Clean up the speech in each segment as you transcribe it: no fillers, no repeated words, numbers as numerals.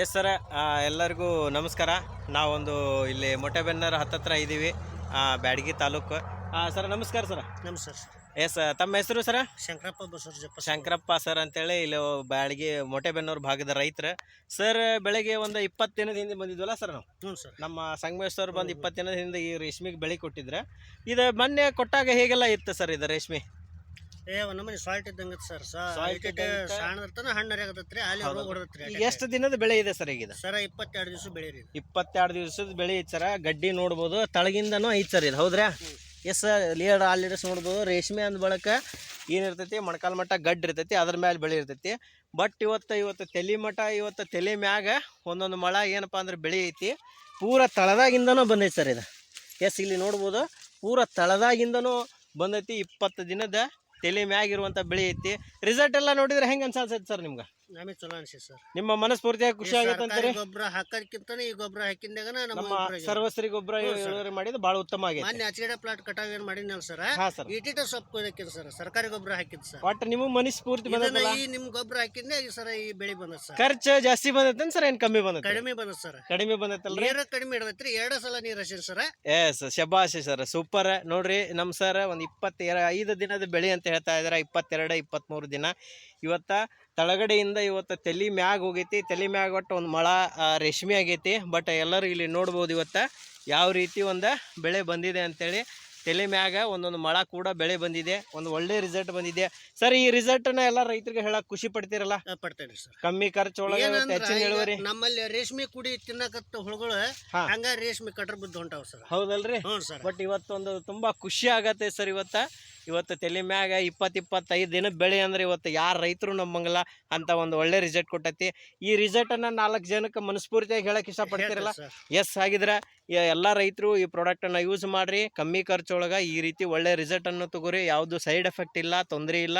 S ಸರ, ಎಲ್ಲರಿಗೂ ನಮಸ್ಕಾರ. ನಾವೊಂದು ಇಲ್ಲಿ ಮೊಟ್ಟೆಬೆನ್ನೂರು ಹತ್ತತ್ರ ಇದ್ದೀವಿ, ಬ್ಯಾಡಗಿ ತಾಲೂಕು. ಸರ್ ನಮಸ್ಕಾರ ಸರ. ನಮಸ್ಕಾರ ಸರ್. ಎಸ್, ತಮ್ಮ ಹೆಸರು ಸರ? ಶಂಕರಪ್ಪ ಬಸವರಾಜಪ್ಪ. ಶಂಕರಪ್ಪ ಸರ್ ಅಂತೇಳಿ ಇಲ್ಲಿ ಬ್ಯಾಡಗಿ ಮೊಟ್ಟೆಬೆನ್ನೂರು ಭಾಗದ ರೈತರ ಸರ್. ಬೆಳಗ್ಗೆ ಒಂದು 20 ದಿನದ ಹಿಂದೆ ಬಂದಿದ್ವಲ್ಲ ಸರ್ ನಾವು. ಹ್ಞೂ ಸರ್. ನಮ್ಮ ಸಂಗಮೇಶ್ವರ್ ಬಂದು 20 ದಿನದ ಹಿಂದೆ ಈ ರೇಷ್ಮೆಗೆ ಬೆಳೆ ಕೊಟ್ಟಿದ್ರೆ, ಇದು ಮೊನ್ನೆ ಕೊಟ್ಟಾಗ ಹೇಗೆಲ್ಲ ಇತ್ತು ಸರ್ ಇದು ರೇಷ್ಮೆ? ನಮ್ಮನೆ ಸಾಲ್ಟ್ ಇದ್ದಂಗೆ ಸರ್. ಸಣ್ಣ ಹಣ್ಣು ಆಗತ್ರಿ, ಅಲ್ಲಿ ರೋಗ ಹೊಡೆದತ್ರಿ. ಎಷ್ಟು ದಿನದ ಬೆಳೆ ಇದೆ ಸರ್ ಈಗ? ಸರ್ 22 ದಿವಸ ಬೆಳೆ ರೀ. 22 ದಿವಸದ ಬೆಳೆ ಐತೆ ಸರ. ಗಡ್ಡಿ ನೋಡ್ಬೋದು, ತಳಗಿಂದನೂ ಐತೆ ಸರ್ ಇದು, ಹೌದ್ರಾ? ಎಸ್, ಲೀಡರ್ಸ್ ನೋಡ್ಬೋದು. ರೇಷ್ಮೆ ಅಂದ ಬಳಕ ಏನಿರ್ತೈತಿ, ಮೊಣಕಾಲು ಮಟ್ಟ ಗಡ್ಡಿ ಇರ್ತೈತಿ, ಅದ್ರ ಮೇಲೆ ಬೆಳೆ ಇರ್ತೈತಿ. ಬಟ್ ಇವತ್ತು ತಲೆ ಮಠ, ತಲೆ ಮ್ಯಾಗ ಒಂದೊಂದು ಮಳ ಏನಪ್ಪ ಅಂದ್ರೆ ಬೆಳೆ ಐತಿ. ಪೂರ ತಳದಾಗಿಂದನೂ ಬಂದೈತಿ ಸರ್ ಇದು. ಎಸ್, ಇಲ್ಲಿ ನೋಡ್ಬೋದು, ಪೂರ ತಳದಾಗಿಂದನೂ ಬಂದೈತಿ. 20 ದಿನದ ತಲೆ ಮ್ಯಾಗಿರುವಂಥ ಬೆಳೆ ಐತಿ. ರಿಸಲ್ಟ್ ಎಲ್ಲ ನೋಡಿದ್ರೆ ಹೆಂಗೆ ಅನ್ಸತ್ತೆ ಸರ್ ನಿಮ್ಗೆ? ನಮಗೆ ಚಲೋ ಅನ್ಸಿ ಸರ್. ನಿಮ್ಮ ಮನಸ್ಫೂರ್ತಿಯಾಗಿ ಖುಷಿ ಆಗುತ್ತೆ ಅಂತಾರೆ? ಗೊಬ್ಬರ ಹಾಕೋದಕ್ಕಿಂತ ಈ ಗೊಬ್ಬರ ಹಾಕಿದಾಗ ನಮ್ಮ ಸರ್ವಸ್ರಿ ಗೊಬ್ಬರ ಇಳುವರಿ ಮಾಡಿದ್ದು ಭಾಳ ಉತ್ತಮ ಆಗಿದೆ. ಮೊನ್ನೆ ಅಚಗಡೆ ಪ್ಲಾಟ್ ಕಟಾವ್ ಏನು ಮಾಡಿದ್ನಲ್ಲ ಸರ್, ಇಟಿಟ ಸೊಪ್ಪು ಹಾಕಿದ್ ಸರ್, ಸರ್ಕಾರಿ ಗೊಬ್ಬರ ಹಾಕಿದ್ ಸರ್. ಒಟ್ಟು ನಿಮಗೆ ಮನಸ್ಫೂರ್ತಿ ಬಂದಲ್ಲ? ಈ ನಿಮ್ ಗೊಬ್ಬರ ಹಾಕಿದ್ದೆ ಸರ್ ಈ ಬೆಳೆ ಬಂದ ಸರ್. ಖರ್ಚು ಜಾಸ್ತಿ ಬಂದೈತೆ ಸರ್, ಏನು ಕಮ್ಮಿ ಬಂದೈತೆ? ಕಡಿಮೆ ಬಂದ ಸರ್. ಕಡಿಮೆ ಬಂದೈತಲ್ಲ? ನೀರ ಕಡಿಮೆ ಇಡದೈತ್ರಿ, 2 ಸಲ ನೀರು ಹಸಿರಿ ಸರ್. ಎಸ್, ಶಬಾಷ್ ಸರ್, ಸೂಪರ್. ನೋಡ್ರಿ ನಮ್ಮ ಸರ್ ಒಂದು 25 ದಿನದ ಬೆಳೆ ಅಂತ ಹೇಳ್ತಾ ಇದಾರೆ. 22, 23 ದಿನ. ಇವತ್ತ ತಳಗಡೆಯಿಂದ ತಲೆ ಮ್ಯಾಗ ಹೋಗೈತಿ. ತಲೆ ಮ್ಯಾಗ ಒಟ್ಟು ಒಂದು ಮಳ ರೇಷ್ಮೆ ಆಗೈತಿ. ಬಟ್ ಎಲ್ಲರೂ ಇಲ್ಲಿ ನೋಡ್ಬೋದು ಇವತ್ತು ಯಾವ ರೀತಿ ಒಂದು ಬೆಳೆ ಬಂದಿದೆ ಅಂತೇಳಿ. ತಲೆ ಮ್ಯಾಗ ಒಂದೊಂದು ಮಳ ಕೂಡ ಬೆಳೆ ಬಂದಿದೆ. ಒಂದು ಒಳ್ಳೆ ರಿಸಲ್ಟ್ ಬಂದಿದೆ ಸರ್. ಈ ರಿಸಲ್ಟ್ನ ಎಲ್ಲ ರೈತರಿಗೆ ಹೇಳಕ್ ಖುಷಿ ಪಡ್ತೀರಲ್ಲ? ಪಡ್ತೇನೆ ಸರ್. ಕಮ್ಮಿ ಖರ್ಚು ಒಳಗೆ ಹೆಚ್ಚಿನ ಇಳುವರಿ. ನಮ್ಮಲ್ಲಿ ರೇಷ್ಮೆ ಕುಡಿ ತಿನ್ನಕತ್ತ ಹುಳುಗಳು ಹಂಗ ರೇಷ್ಮೆ ಕಟ್ರ ಬಿದ್ದು ಹೊಂಟಾವ ಸರ್. ಹೌದಲ್ರಿ? ಬಟ್ ಇವತ್ತೊಂದು ತುಂಬಾ ಖುಷಿ ಆಗತ್ತೆ ಸರ್. ಇವತ್ತು ತಲೆ ಮ್ಯಾಗ 20-25 ದಿನದ ಬೆಳೆ ಅಂದ್ರೆ ಇವತ್ತು ಯಾರು ರೈತರು ನಮ್ಮಂಗಲ್ಲ ಅಂತ ಒಂದು ಒಳ್ಳೆ ರಿಸಲ್ಟ್ ಕೊಟ್ಟೈತಿ. ಈ ರಿಸಲ್ಟನ್ನು 4 ಜನಕ್ಕೆ ಮನಸ್ಫೂರ್ತಿಯಾಗಿ ಹೇಳಕ್ ಇಷ್ಟಪಡ್ತಿರಲ್ಲ? ಎಸ್, ಹಾಗಿದ್ರೆ ಎಲ್ಲ ರೈತರು ಈ ಪ್ರಾಡಕ್ಟನ್ನು ಯೂಸ್ ಮಾಡ್ರಿ. ಕಮ್ಮಿ ಖರ್ಚೊಳಗೆ ಈ ರೀತಿ ಒಳ್ಳೆ ರಿಸಲ್ಟನ್ನು ತಗೋರಿ. ಯಾವುದು ಸೈಡ್ ಎಫೆಕ್ಟ್ ಇಲ್ಲ, ತೊಂದರೆ ಇಲ್ಲ.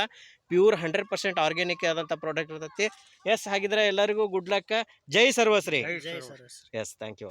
ಪ್ಯೂರ್ 100% ಆರ್ಗ್ಯಾನಿಕ್ ಆದಂಥ ಪ್ರಾಡಕ್ಟ್ ಇರ್ತೈತಿ. ಎಸ್, ಹಾಗಿದ್ರೆ ಎಲ್ಲರಿಗೂ ಗುಡ್ ಲಕ್. ಜೈ ಸರ್ವಶ್ರೀ. ಜೈ ಸರ್ವಶ್ರೀ. Yes, thank you.